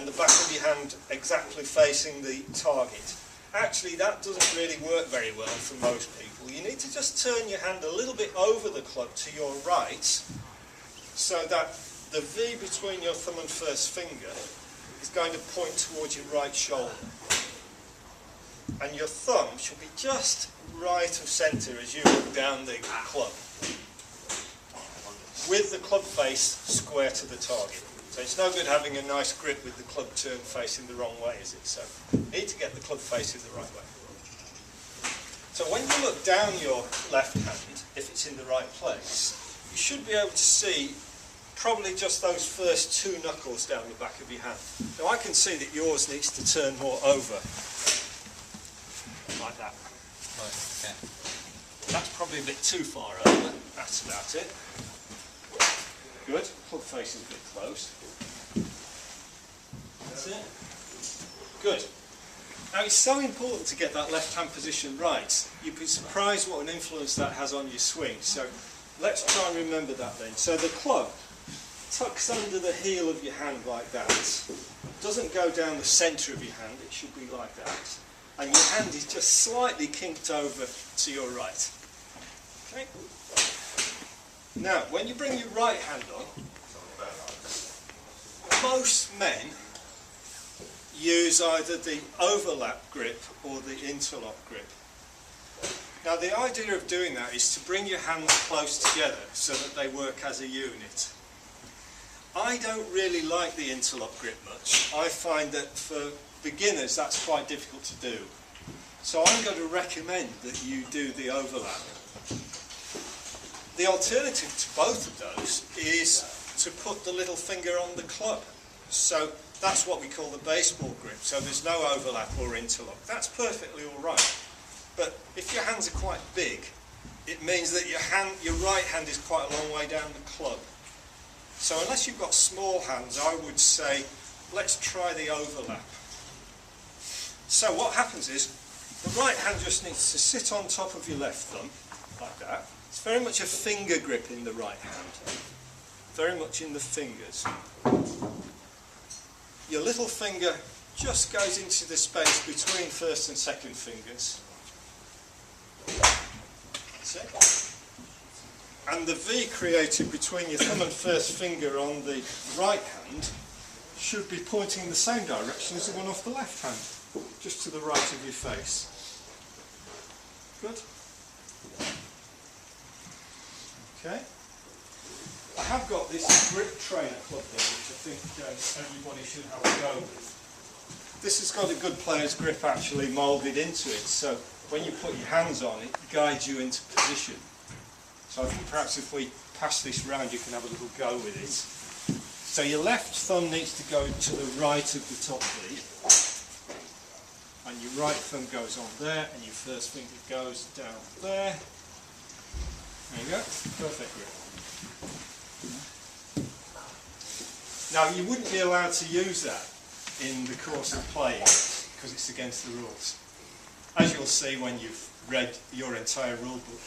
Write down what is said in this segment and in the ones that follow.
and the back of your hand exactly facing the target. Actually, that doesn't really work very well for most people. You need to just turn your hand a little bit over the club to your right, so that the V between your thumb and first finger is going to point towards your right shoulder. And your thumb should be just right of centre as you look down the club, with the club face square to the target. So it's no good having a nice grip with the club turned facing the wrong way, is it? So you need to get the club facing the right way. So when you look down your left hand, if it's in the right place, you should be able to see probably just those first two knuckles down the back of your hand. Now I can see that yours needs to turn more over, like that. Right, okay. That's probably a bit too far over. That's about it. Good. Club face is a bit close. That's it. Good. Now it's so important to get that left hand position right. You'd be surprised what an influence that has on your swing. So let's try and remember that then. So the club tucks under the heel of your hand like that. Doesn't go down the centre of your hand. It should be like that. And your hand is just slightly kinked over to your right. Okay. Now, when you bring your right hand on, most men use either the overlap grip or the interlock grip. Now, the idea of doing that is to bring your hands close together so that they work as a unit. I don't really like the interlock grip much. I find that for beginners that's quite difficult to do. So I'm going to recommend that you do the overlap. The alternative to both of those is to put the little finger on the club. So that's what we call the baseball grip. So there's no overlap or interlock. That's perfectly all right. But if your hands are quite big, it means that your right hand is quite a long way down the club. So unless you've got small hands, I would say, let's try the overlap. So what happens is, the right hand just needs to sit on top of your left thumb, like that. It's very much a finger grip in the right hand, very much in the fingers. Your little finger just goes into the space between first and second fingers. That's it. And the V created between your thumb and first finger on the right hand should be pointing in the same direction as the one off the left hand, just to the right of your face. Good. Okay. I have got this grip trainer club here, which I think everybody should have a go with. This has got a good player's grip actually moulded into it, so when you put your hands on it, it guides you into position. So I think perhaps if we pass this round, you can have a little go with it. So your left thumb needs to go to the right of the top V, and your right thumb goes on there, and your first finger goes down there. There you go, perfect grip. Now you wouldn't be allowed to use that in the course of playing because it's against the rules, as you'll see when you've read your entire rule book.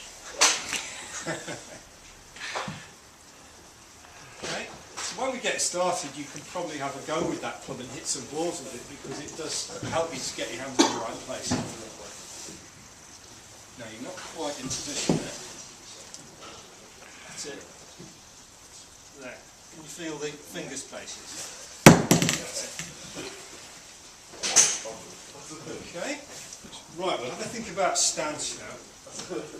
Okay, so when we get started you can probably have a go with that club and hit some balls with it because it does help you to get your hands in the right place. Now you're not quite in position there. That's it. There. Can you feel the finger spaces? That's it. Okay. Right, we'll have a think about stance now.